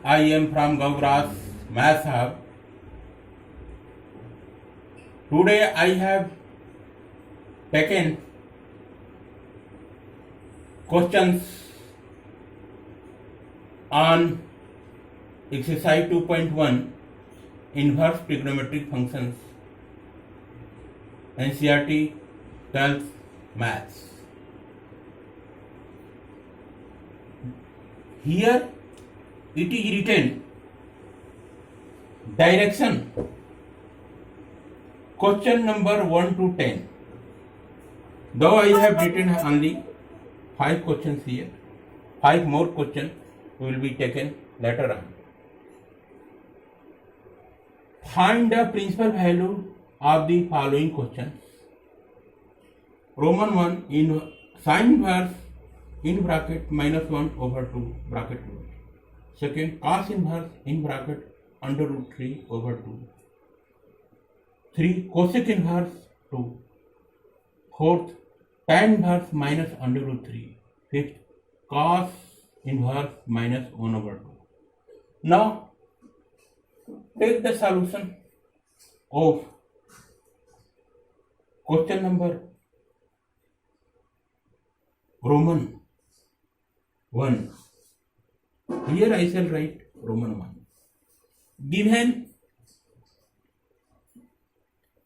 I am from Gauras Math Hub. Today I have taken questions on exercise 2.1 inverse trigonometric functions NCERT 12th Maths. Here it is written direction question number 1 to 10. Though I have written only 5 questions here, 5 more questions will be taken later on. Find the principal value of the following questions. Roman 1 in sin inverse in bracket minus 1 over 2 bracket 2. Second, cos inverse in bracket under root 3 over 2. 3. Cosec inverse 2. Fourth, tan inverse minus under root 3. Fifth, cos inverse minus 1 over 2. Now, take the solution of question number Roman 1. Here I shall write Roman 1. Given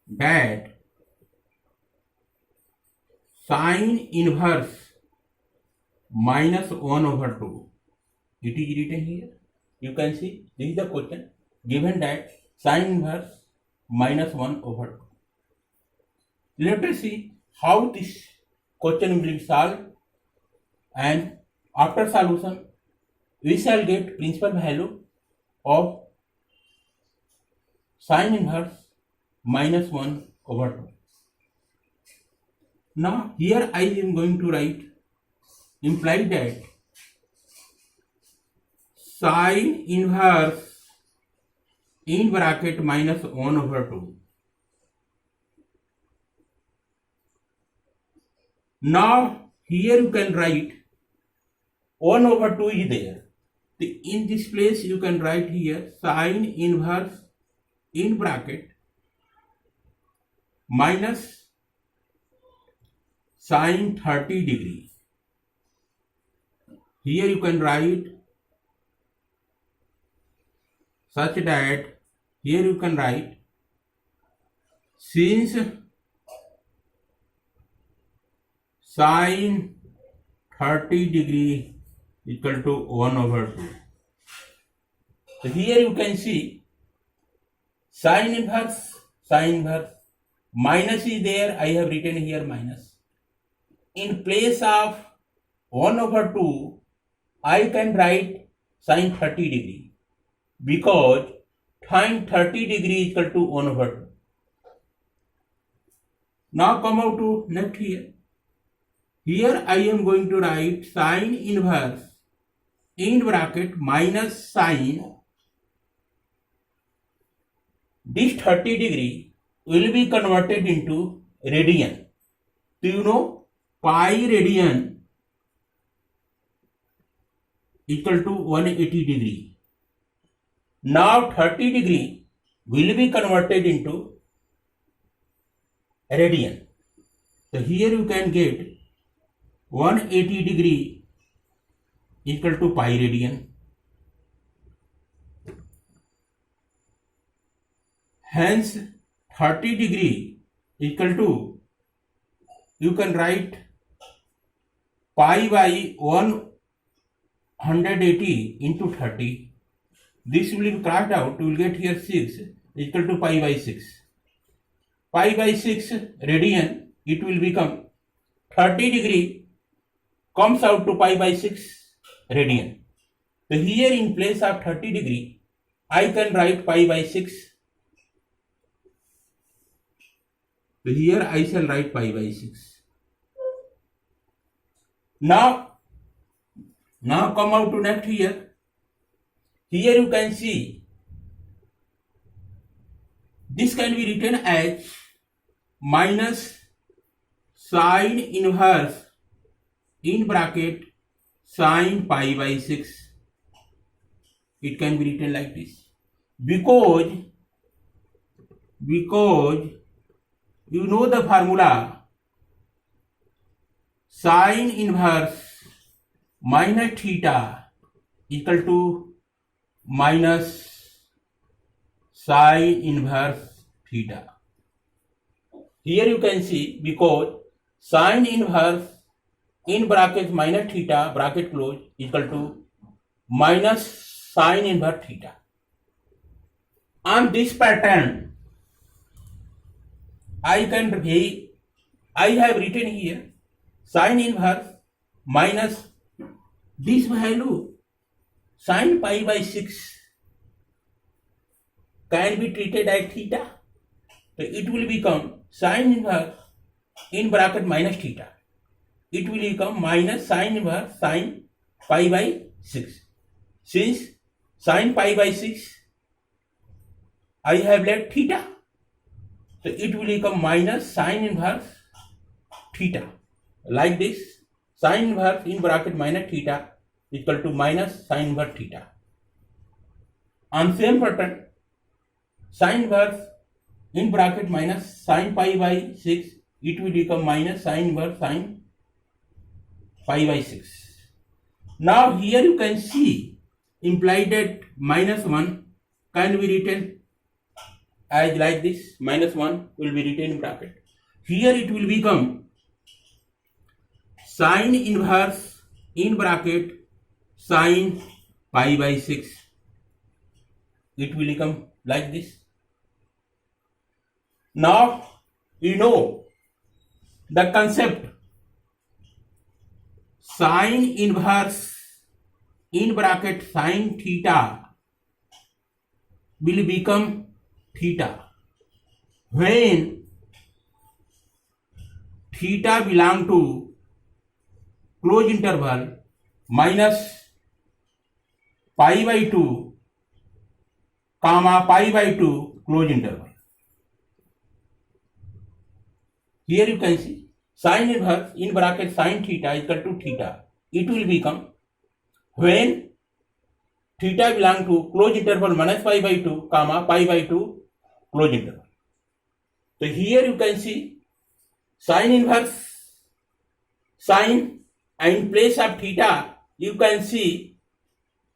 that sin inverse minus 1 over 2, it is written here. You can see this is the question. Given that sin inverse minus 1 over 2. Let us see how this question will be solved, and after solution we shall get principal value of sin inverse minus 1 over 2. Now here I am going to write imply that sin inverse in bracket minus 1 over 2. Now here you can write 1 over 2 is there. In this place you can write here sin inverse in bracket minus sin 30 degree. Here you can write such that here you can write since sin 30 degree equal to 1 over 2. So here you can see sin inverse minus is there. I have written here minus. In place of 1 over 2, I can write sin 30 degree because sin 30 degree equal to 1 over 2. Now come out to next here. Here I am going to write sin inverse in bracket minus sin. This 30 degree will be converted into radian. Do you know pi radian equal to 180 degree. Now 30 degree will be converted into radian. So here you can get 180 degree equal to pi radian. Hence 30 degree equal to, you can write pi by 180 into 30. This will be crossed out, you will get here 6 equal to pi by 6. Pi by 6 radian, it will become 30 degree comes out to pi by 6 radian. So here in place of 30 degree, I can write pi by 6. So here I shall write pi by 6. Now come out to next here. Here you can see this can be written as minus sin inverse in bracket sin pi by 6 it can be written like this. Because you know the formula sine inverse minus theta equal to minus sine inverse theta. Here you can see, because sine inverse in bracket minus theta bracket close equal to minus sine inverse theta. On this pattern, I have written here sine inverse minus this value sine pi by 6 can be treated as theta. So it will become sine inverse in bracket minus theta. It will become minus sine inverse sine pi by 6. Since sine pi by 6 I have left theta, so it will become minus sine inverse theta. Like this, sine inverse in bracket minus theta equal to minus sine inverse theta. On same pattern, sine inverse in bracket minus sine pi by 6, it will become minus sine inverse sine pi by 6. Now here you can see implied that minus 1 can be written as like this. Minus 1 will be written in bracket. Here it will become sine inverse in bracket sine pi by 6. It will become like this. Now you know the concept sine inverse in bracket sine theta will become theta when theta belong to close interval minus pi by 2 comma pi by 2 close interval. Here you can see sine inverse in bracket sine theta equal to theta. It will become when theta belong to close interval minus pi by 2 comma pi by 2 close interval. So here you can see sine inverse sine, and in place of theta you can see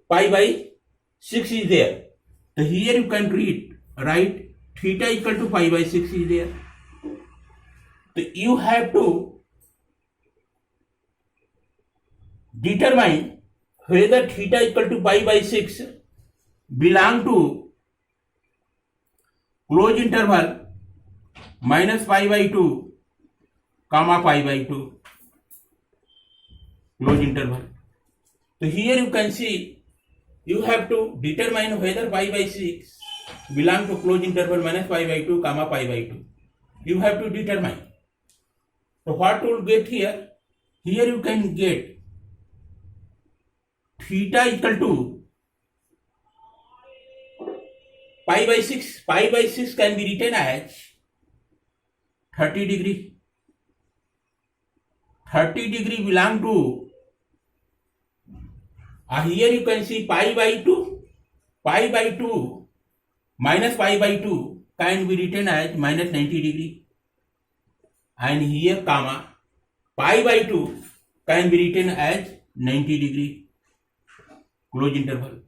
pi by 6 is there. So here you can write theta equal to pi by 6 is there. So you have to determine whether theta equal to pi by 6 belong to close interval minus pi by 2 comma pi by 2 close interval. So here you can see you have to determine whether pi by 6 belong to close interval minus pi by 2 comma pi by 2. You have to determine. So what will get here? Here you can get theta equal to pi by 6. Pi by 6 can be written as 30 degree. 30 degree belong to here you can see pi by 2. Pi by 2 minus pi by 2 can be written as minus 90 degree. And here comma pi by 2 can be written as 90 degree close interval.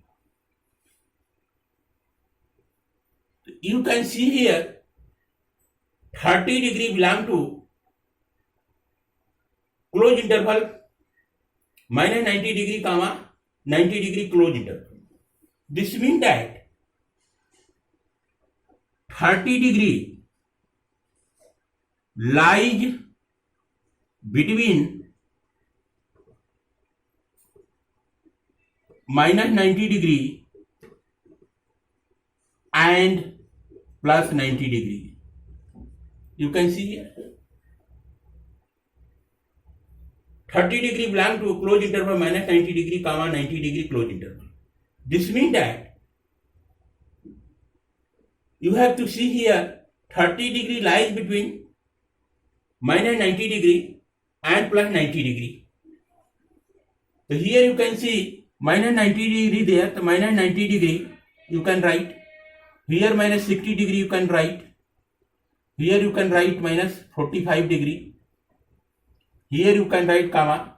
You can see here 30 degree belong to close interval minus 90 degree comma 90 degree close interval. This means that 30 degree lies between minus 90 degree and plus 90 degree. You can see here 30 degree belong to close interval minus 90 degree comma 90 degree close interval. This means that you have to see here 30 degree lies between minus 90 degree and plus 90 degree. So here you can see minus 90 degree there, so minus 90 degree you can write. Here minus 60 degree you can write. Here you can write minus 45 degree. Here you can write comma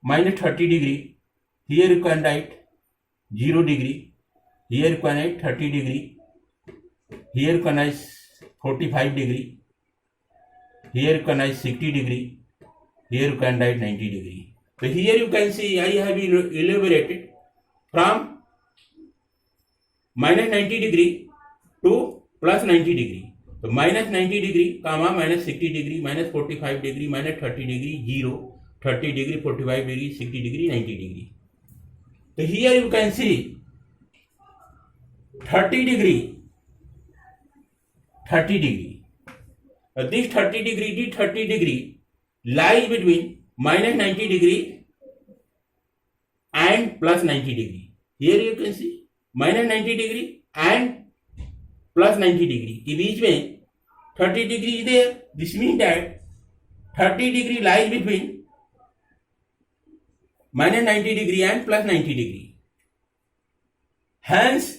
minus 30 degree. Here you can write 0 degree. Here you can write 30 degree. Here you can write 45 degree. Here you can write 60 degree. Here you can write 90 degree. So here you can see I have elaborated from minus 90 degree to plus 90 degree. So minus 90 degree, comma minus 60 degree, minus 45 degree, minus 30 degree, 0, 30 degree, 45 degree, 60 degree, 90 degree. So here you can see 30 degree, 30 degree. This 30 degree lies between minus 90 degree and plus 90 degree. Here you can see minus 90 degree and plus 90 degree के बीच में 30 degree is there. This means that 30 degree lies between minus 90 degree and plus 90 degree. Hence,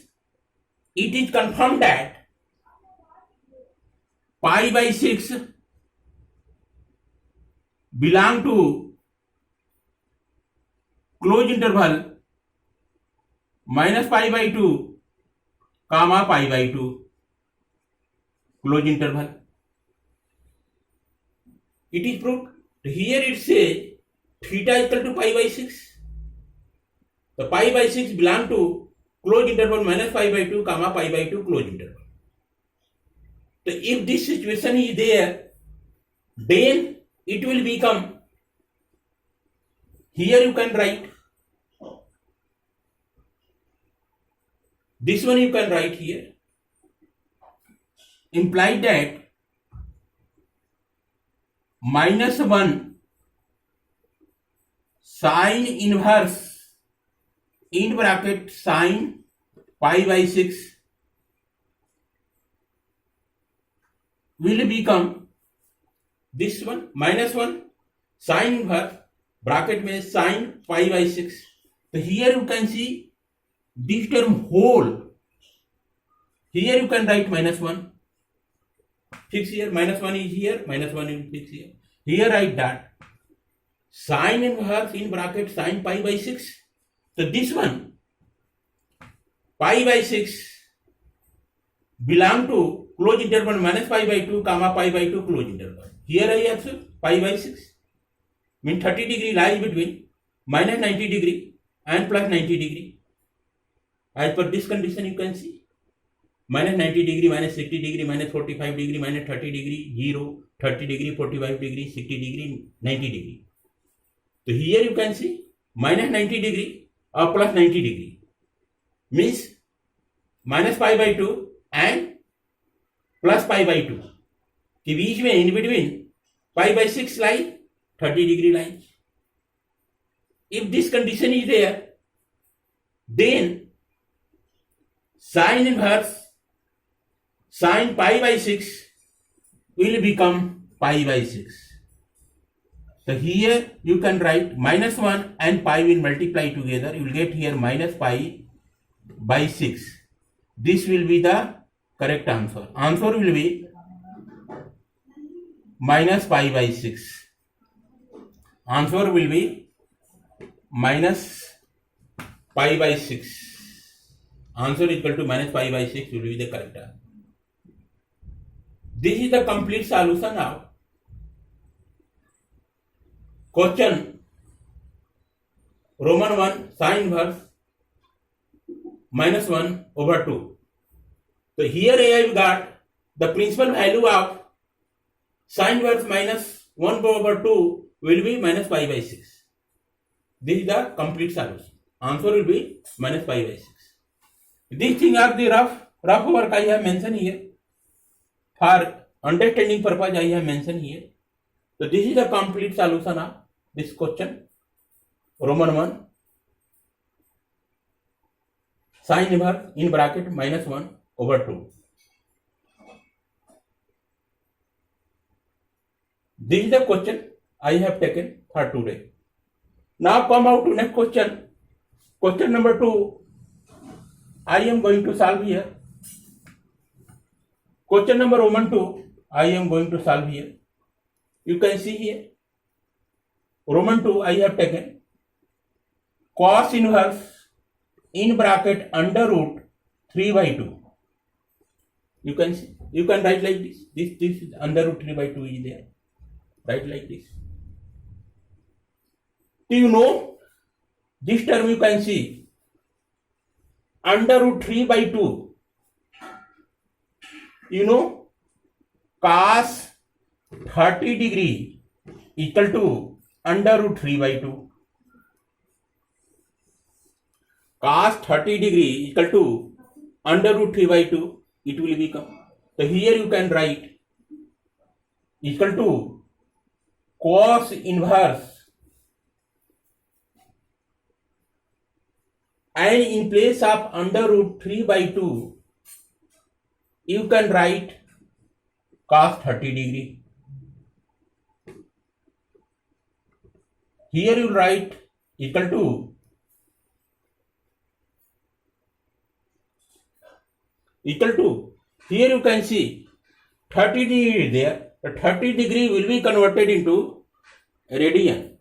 it is confirmed that pi by 6 belong to closed interval minus pi by 2 comma pi by 2 closed interval. It is proved. Here it says theta equal to pi by 6. The pi by 6 belong to closed interval minus pi by 2 comma pi by 2 closed interval. So if this situation is there, then it will become, here you can write, this one you can write here, imply that minus 1 sine inverse in bracket sine pi by 6 will become this one minus 1 sine inverse bracket में sine pi by 6. So here you can see this term whole. Here you can write minus 1. Fix here, minus 1 is here, minus 1 is fix here. Here write that sine inverse in bracket sine pi by 6. So this one pi by 6 belong to closed interval minus pi by 2 comma pi by 2 closed interval. Here I have pi by 6 means 30 degree lies between minus 90 degree and plus 90 degree. As per this condition you can see minus 90 degree, minus 60 degree, minus 45 degree, minus 30 degree, 0, 30 degree, 45 degree, 60 degree, 90 degree. So here you can see minus 90 degree or plus 90 degree means minus pi by 2 and plus pi by 2 के बीच में in between pi by 6 line 30 degree lines. If this condition is there, then sine inverse sine pi by 6 will become pi by 6. So here you can write minus 1 and pi will multiply together. You will get here minus pi by 6. This will be the correct answer. Answer will be minus pi by 6. Answer will be minus pi by 6. Answer equal to minus pi by 6 will be the correct answer. This is the complete solution now. Question Roman 1 sine inverse minus 1 over 2. So here I have got the principal value of sine inverse minus 1 over 2 will be minus pi by 6. This is the complete solution. Answer will be minus pi by 6. These things are the rough work I have mentioned here. For understanding purpose I have mentioned here. So this is the complete solution of this question. Roman 1 sine inverse in bracket minus 1 over 2. This is the question I have taken for today. Now come out to next question. Question number 2, I am going to solve here. Question number 1, 2, I am going to solve here. You can see here, Roman 2, I have taken cos inverse in bracket under root 3 by 2. You can see, you can write like this. This is under root 3 by 2 is there. Write like this. Do you know this term? You can see under root 3 by 2. You know cos 30 degree equal to under root 3 by 2. Cos 30 degree equal to under root 3 by 2. It will become. So here you can write equal to cos inverse, and in place of under root 3 by 2 you can write cos 30 degree. Here you write equal to here you can see 30 degree is there. The 30 degree will be converted into radian.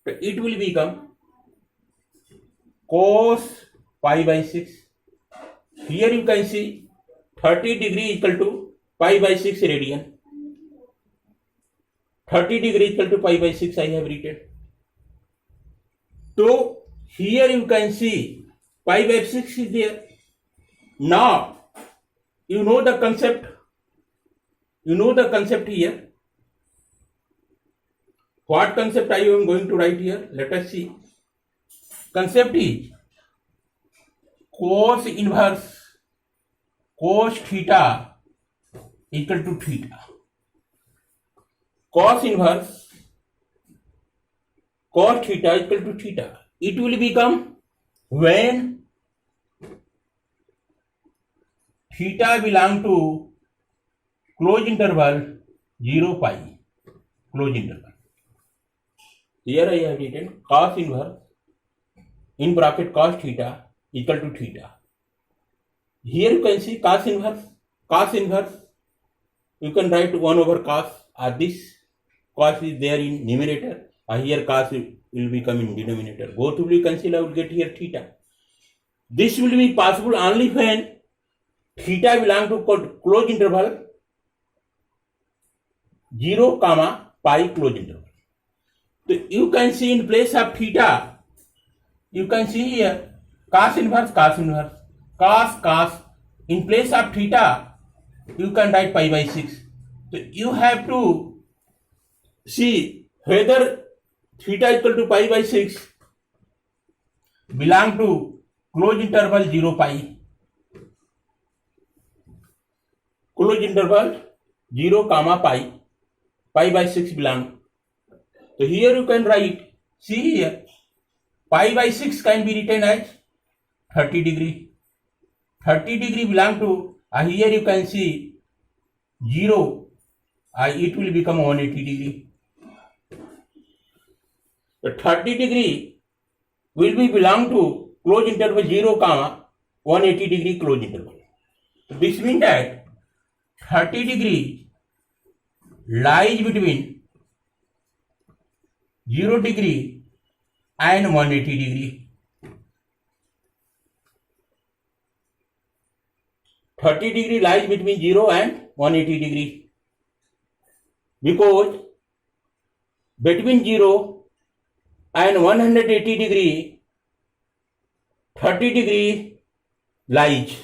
So it will become cos pi by 6. Here you can see 30 degree equal to pi by 6 radian. 30 degree equal to pi by 6 I have written. So here you can see pi by 6 is there. Now you know the concept. You know the concept here. What concept I am going to write here? Let us see. Concept is cos inverse cos theta equal to theta. Cos inverse cos theta equal to theta. It will become when theta belong to close interval 0 pi, close interval. Here I have written cos inverse in bracket cos theta equal to theta. Here you can see cos inverse you can write 1 over cos, or this cos is there in numerator, or here cos will become in denominator. Both will be cancelled. I will get here theta. This will be possible only when theta belong to close interval 0 comma pi, close interval. So you can see in place of theta, you can see here cos inverse cos. In place of theta you can write pi by 6. So you have to see whether theta equal to pi by 6 belong to close interval 0 pi, close interval 0 comma pi by 6 belong. So here you can write, see here, pi by 6 can be written as 30 degree. 30 degree belong to, here you can see 0, it will become 180 degree. The 30 degree will be belong to close interval 0 comma 180 degree close interval. So this means that 30 degree lies between 0 degree and 180 degree. 30 degree lies between 0 and 180 degree, because between 0 and 180 degree 30 degree lies.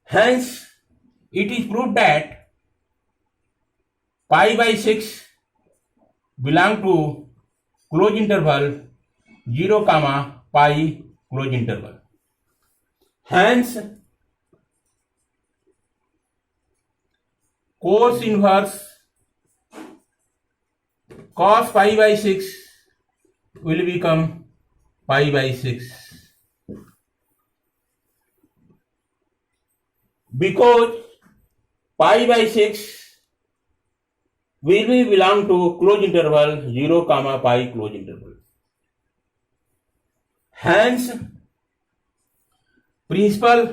Hence it is proved that pi by 6 belong to close interval 0 comma pi, close interval. Hence cos inverse cos pi by 6 will become pi by 6, because pi by 6 will be belong to close interval 0 comma pi, close interval. hence principal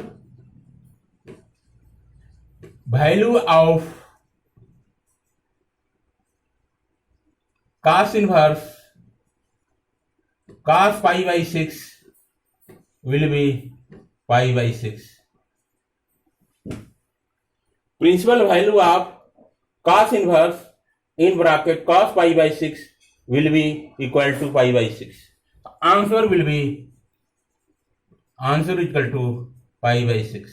value of cos inverse cos pi by 6 will be pi by 6. Principal value of cos inverse in bracket cos pi by 6 will be equal to pi by 6. Answer will be answer equal to pi by 6.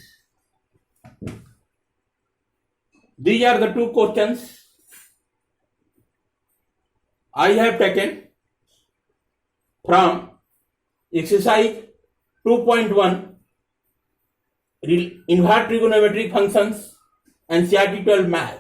These are the two questions I have taken from exercise 2.1 invert trigonometric functions and NCERT 12 math.